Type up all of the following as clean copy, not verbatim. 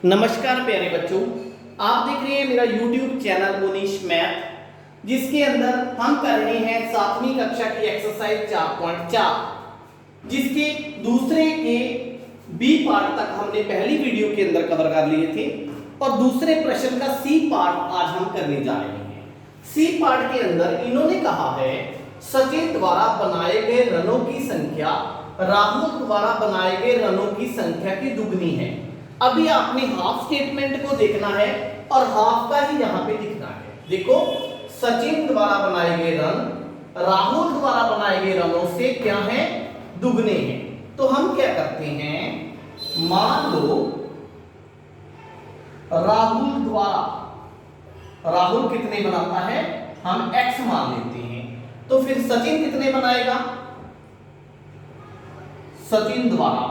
नमस्कार प्यारे बच्चों, आप देख रहे हैं मेरा YouTube चैनल मोनीश मैथ, जिसके अंदर हम कर रहे हैं 7वीं कक्षा की एक्सरसाइज 4.4, जिसके दूसरे के बी पार्ट तक हमने पहली वीडियो के अंदर कवर कर लिए थे और दूसरे प्रश्न का सी पार्ट आज हम करने जा रहे हैं। सी पार्ट के अंदर इन्होंने कहा है सचिन द्वारा बनाए गए रनों की संख्या राहुल द्वारा बनाए गए रनों की संख्या की दुगनी है। अभी आपने हाफ स्टेटमेंट को देखना है और हाफ का ही यहां पे लिखना है। देखो, सचिन द्वारा बनाए गए रन राहुल द्वारा बनाए गए रनों से क्या है, दुगने हैं। तो हम क्या करते हैं, मान लो राहुल द्वारा राहुल कितने बनाता है, हम x मान लेते हैं। तो फिर सचिन कितने बनाएगा, सचिन द्वारा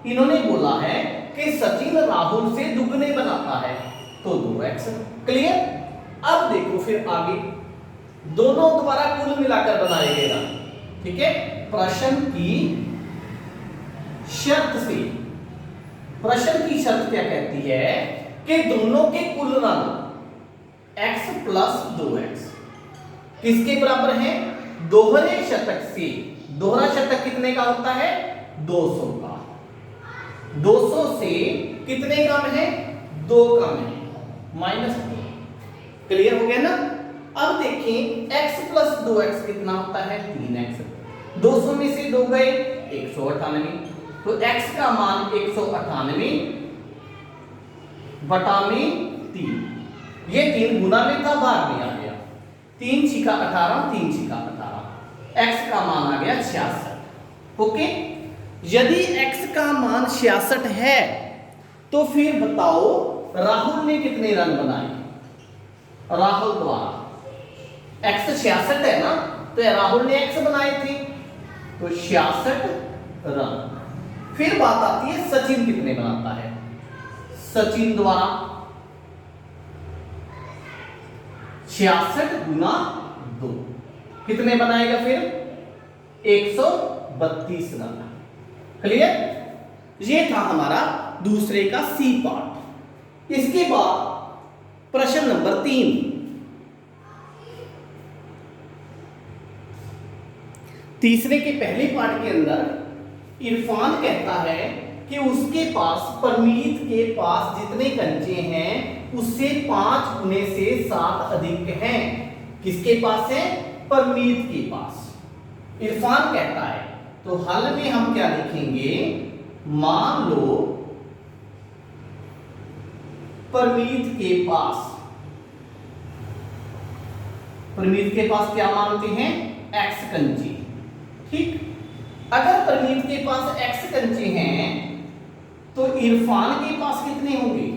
इन्होंने बोला है कि सचिन राहुल से दुगने बनाता है, तो 2x। क्लियर। अब देखो फिर आगे दोनों द्वारा कुल मिलाकर बनाए गए रन, ठीक है। प्रश्न की शर्त क्या कहती है कि दोनों के कुल रन x प्लस 2x किसके बराबर है, दोहरे शतक से। दोहरा शतक कितने का होता है, 200 का। 200 से कितने कम है, 2 कम है, -2। क्लियर हो गया ना। अब देखें x प्लस 2x कितना होता है, 3x। 200 में से 2 गए, 198। तो x का मान 198 बटा में 3। ये 3 गुना में था, भाग में आ गया। 3 छिका 18, 3 छिका 18। x का मान आ गया 66। ओके। यदि x का मान 66 है तो फिर बताओ राहुल ने कितने रन बनाए, राहुल द्वारा। x 66 है ना, तो राहुल ने x बनाए थे, तो 66 रन। फिर बात आती है सचिन कितने बनाता है। सचिन द्वारा 66 गुना 2 कितने बनाएगा, फिर 132 रन। क्लियर। ये था हमारा दूसरे का सी पार्ट। इसके बाद प्रश्न नंबर 3। तीसरे के पहले पार्ट के अंदर इरफान कहता है कि उसके पास परमीत के पास जितने कंचे हैं उससे 5 गुने से 7 अधिक हैं। किसके पास है, परमीत के पास। इरफान कहता है, तो हल में हम क्या लिखेंगे, मान लो परमीत के पास क्या मानते हैं, x कंचे। ठीक। अगर परमीत के पास x कंचे हैं तो इरफान के पास कितने होंगे।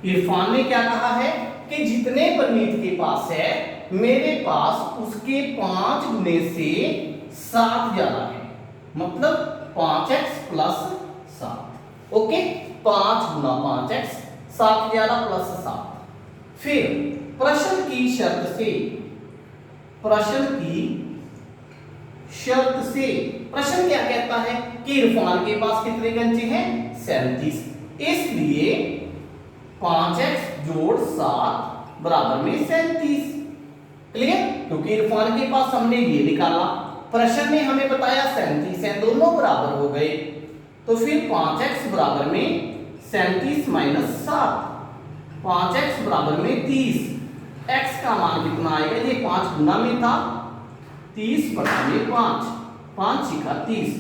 इरफान ने क्या कहा है कि जितने परमीत के पास है मेरे पास उसके 5 गुने से 7 ज्यादा है, मतलब 5x प्लस 7। ओके। 5 गुना 5x, 7 ज्यादा प्लस 7। फिर प्रश्न की शर्त से प्रश्न क्या कहता है कि इरफान के पास कितने कंचे हैं, 37। इसलिए 5x जोड़ 7 बराबर में 37। क्लियर। क्योंकि इरफान के पास हमने ये निकाला, प्रश्न ने हमें बताया 37 है, दोनों बराबर हो गए। तो फिर 5x बराबर में 37 माइनस 7, 5x बराबर में 30। x का मान कितना आएगा, ये 5 गुना में था, 30 बटा में 5, 5 छिका 30।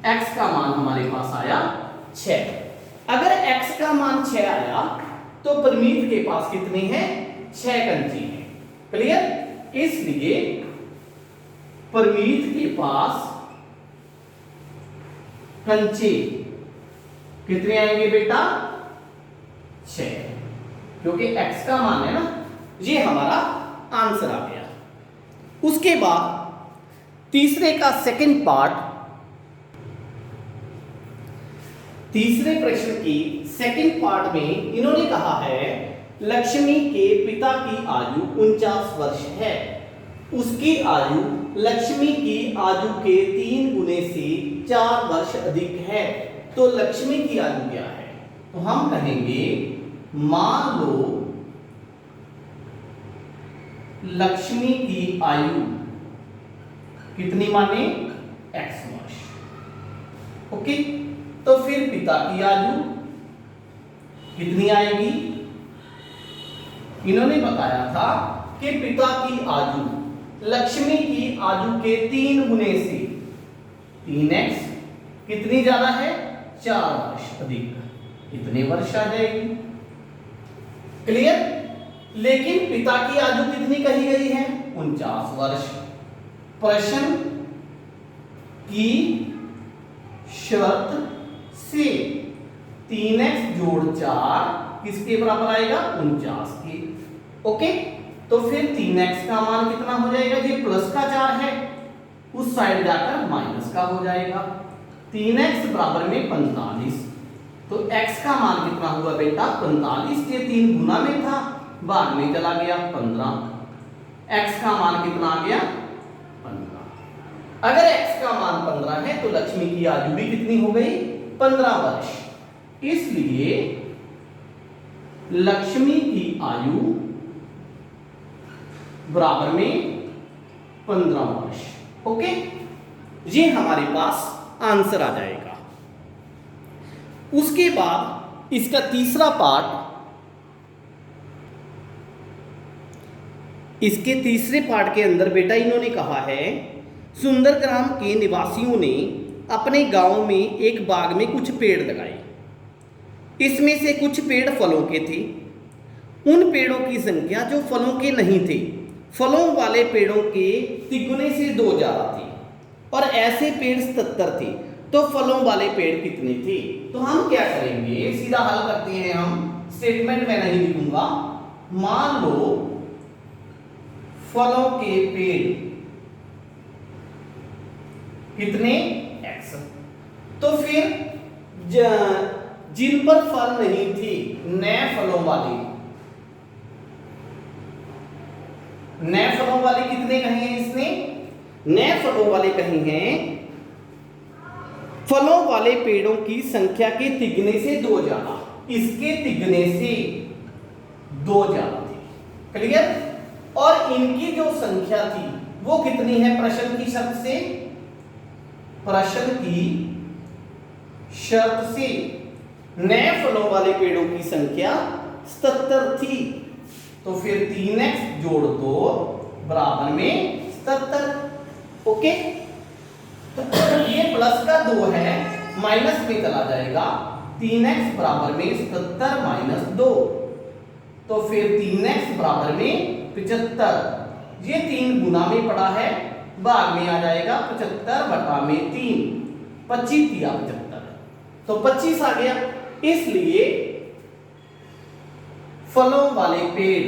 x का मान हमारे पास आया 6। अगर x का मान 6 आया तो परमीत के पास कितने हैं, 6 कंचे हैं। क्लियर। इसलिए परमीत के पास कंचे कितने आएंगे बेटा, 6, क्योंकि x का मान है ना। ये हमारा आंसर आ गया। उसके बाद तीसरे का सेकंड पार्ट, तीसरे प्रश्न की सेकंड पार्ट में इन्होंने कहा है लक्ष्मी के पिता की आयु 49 वर्ष है। उसकी आयु लक्ष्मी की आयु के 3 गुने से 4 वर्ष अधिक है। तो लक्ष्मी की आयु क्या है, तो हम कहेंगे मान लो लक्ष्मी की आयु कितनी माने x वर्ष। ओके, तो फिर पिता की आयु कितनी आएगी? इन्होंने बताया था कि पिता की आयु लक्ष्मी की आयु के 3 गुने से 3x कितनी ज्यादा है? 4 वर्ष अधिक, कितने वर्ष आ जाएगी? क्लियर? लेकिन पिता की आयु कितनी कही गई है? 49 वर्ष। प्रश्न की शर्त से 3x जोड़ 4 किसके बराबर आएगा? 49 के। ओके, तो फिर 3x का मान कितना हो जाएगा? ये प्लस का 4 है, उस साइड जाकर माइनस का हो जाएगा। 3x बराबर में 45, तो x का मान कितना हुआ बेटा? 45। ये 3 गुना में था, बाद में चला गया 15। x का मान कितना आ गया? 15। अगर x का मान 15 है तो लक्ष्मी की आयु भी कितनी हो गई? 15 वर्ष। इसलिए लक्ष्मी की आयु बराबर में 15 वर्ष। ओके, ये हमारे पास आंसर आ जाएगा। उसके बाद इसका तीसरा पार्ट, इसके तीसरे पार्ट के अंदर बेटा इन्होंने कहा है सुंदरग्राम के निवासियों ने अपने गांव में एक बाग में कुछ पेड़ लगाए। इसमें से कुछ पेड़ फलों के थे। उन पेड़ों की संख्या जो फलों के नहीं थे, फलों वाले पेड़ों के तिगुने से 2 ज्यादा थी, और ऐसे पेड़ 77 थे। तो फलों वाले पेड़ कितने थे? तो हम क्या करेंगे, सीधा हल करते हैं हम, स्टेटमेंट में नहीं लिखूंगा। मान लो फलों के पेड़ कितने? x। तो फिर जिन पर फल नहीं थे, नए फलों वाले, नए फलों वाले कितने कहे हैं इसने? नए फलों वाले कहे हैं फलों वाले पेड़ों की संख्या के तिगने से 2 ज्यादा, इसके तिगने से 2 ज्यादा थे। क्लियर? और इनकी जो संख्या थी वो कितनी है? प्रश्न की शर्त से, प्रश्न की शर्त से नए फलों वाले पेड़ों की संख्या 77 थी। तो फिर 3x जोड़ 2 बराबर में 77। ओके, ये प्लस का 2 है, माइनस में चला जाएगा। 3x बराबर में 77 माइनस 2, तो फिर 3x बराबर में 75। ये 3 गुना में पड़ा है, भाग में आ जाएगा 75 बटा में 3, 25 दिया 75, तो 25 आ गया। इसलिए फलों वाले पेड़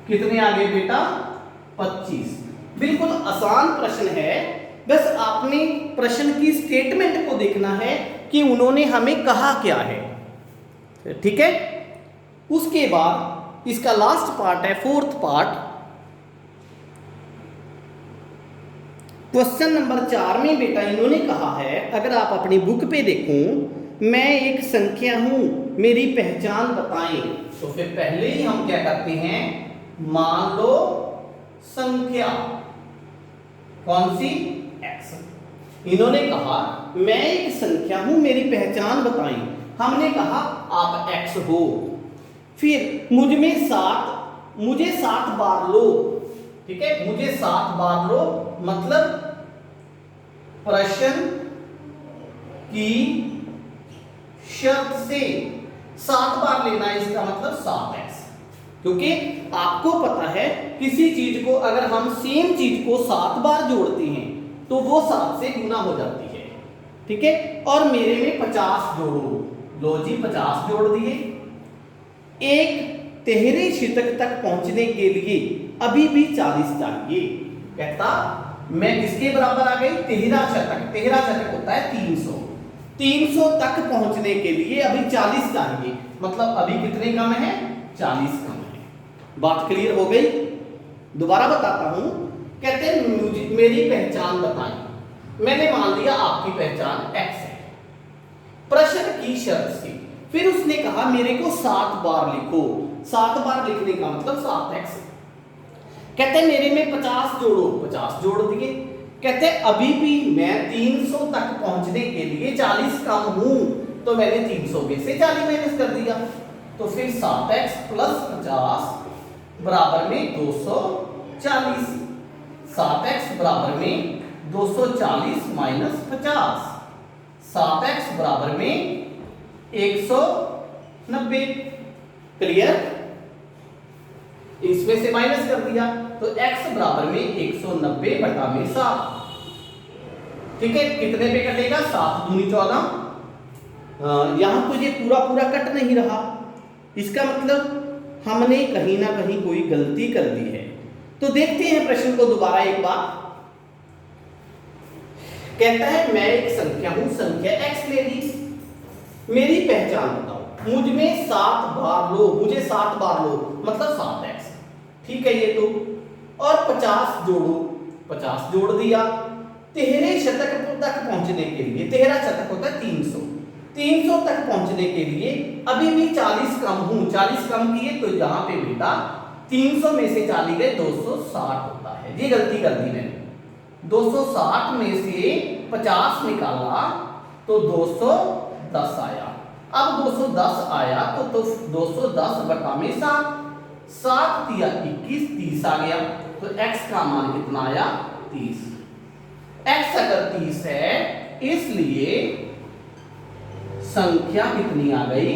कितने आ गए बेटा? 25। बिल्कुल आसान प्रश्न है, बस आपने प्रश्न की स्टेटमेंट को देखना है कि उन्होंने हमें कहा क्या है। ठीक है, उसके बाद इसका लास्ट पार्ट है, फोर्थ पार्ट। क्वेश्चन नंबर 4 में बेटा इन्होंने कहा है, अगर आप अपनी बुक पे देखो, मैं एक संख्या हूं, मेरी पहचान बताएं। तो फिर पहले ही हम क्या करते हैं, मान लो संख्या कौन सी? x। इन्होंने कहा मैं एक संख्या हूं, मेरी पहचान बताएं। हमने कहा आप x हो, फिर मुझे 7 बार लो। ठीक है, मुझे 7 बार लो, मतलब प्रश्न की शर्त से 7 बार लेना, इसका मतलब 7x। क्योंकि आपको पता है किसी चीज को अगर हम सेम चीज को 7 बार जोड़ते हैं तो वो 7 से गुना हो जाती है। ठीक है, और मेरे में 50 जोड़ो, लो जी 50 जोड़ दिए। एक तिहरे शतक तक पहुंचने के लिए अभी भी 40 चाहिए। कहता मैं किसके बराबर आ गई? तिहरा शतक। तिहरा शतक होता है 300। 300 तक पहुंचने के लिए अभी 40 चाहिए, मतलब अभी कितने कम है? 40 कम है। बात क्लियर हो गई? दोबारा बताता हूं। कहते हैं मेरी पहचान बताएं। मैंने मान लिया आपकी पहचान x है, शर्त से। फिर उसने कहा मेरे को 7 बार लिखो। 7 बार लिखने का मतलब 7x। कहते हैं मेरे में 50 जोड़ो, 50 जोड़ दिए। कहते हैं अभी भी मैं 300 तक पहुंचने के लिए 40 कम हूं, तो मैंने 300 में से 40 माइनस कर दिया। तो फिर 7x प्लस 50 बराबर में 240। 7x बराबर में 240 माइनस 50, 7x बराबर में 190। क्लियर? इसमें से माइनस कर दिया तो x बराबर में 190 बटा में 7। ठीक है, कितने पे कटेगा? 7 दूनी 14। यहां तो ये पूरा पूरा कट नहीं रहा, इसका मतलब हमने कहीं ना कहीं कोई गलती कर दी है। तो देखते हैं प्रश्न को दोबारा एक बार। कहता है मैं एक संख्या हूं, संख्या x ले ली, मेरी पहचान बताओ। मुझ में 7 बार लो, मुझे 7 बार लो मतलब 7x। ठीक है ये तो। और 50 जोड़ो, 50 जोड़ दिया। 13 शतक तक पहुंचने के लिए, 13 शतक होता है 300, 300 तक पहुंचने के लिए अभी भी 40 कम हूं। 40 कम किए तो यहां पे बेटा 300 में से 40 गए 260 होता है। ये गलती कर दी मैंने। 260 में से 50 निकाला तो 210 आया। अब 210 आया तो 210 बटा में 7, 7 दिया 21, 30 आ गया। तो x का मान कितना आया? 30। x अगर 30 है इसलिए संख्या कितनी आ गई?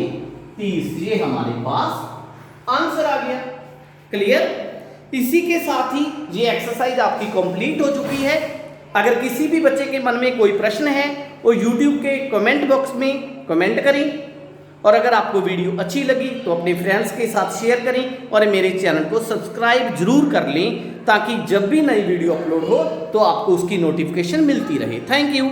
30। ये हमारे पास आंसर आ गया। क्लियर? इसी के साथ ही ये एक्सरसाइज आपकी कंप्लीट हो चुकी है। अगर किसी भी बच्चे के मन में कोई प्रश्न है वो YouTube के कमेंट बॉक्स में कमेंट करें, और अगर आपको वीडियो अच्छी लगी तो अपने फ्रेंड्स के साथ शेयर करें और मेरे चैनल को सब्सक्राइब जरूर कर लें, ताकि जब भी नई वीडियो अपलोड हो तो आपको उसकी नोटिफिकेशन मिलती रहे। Thank you.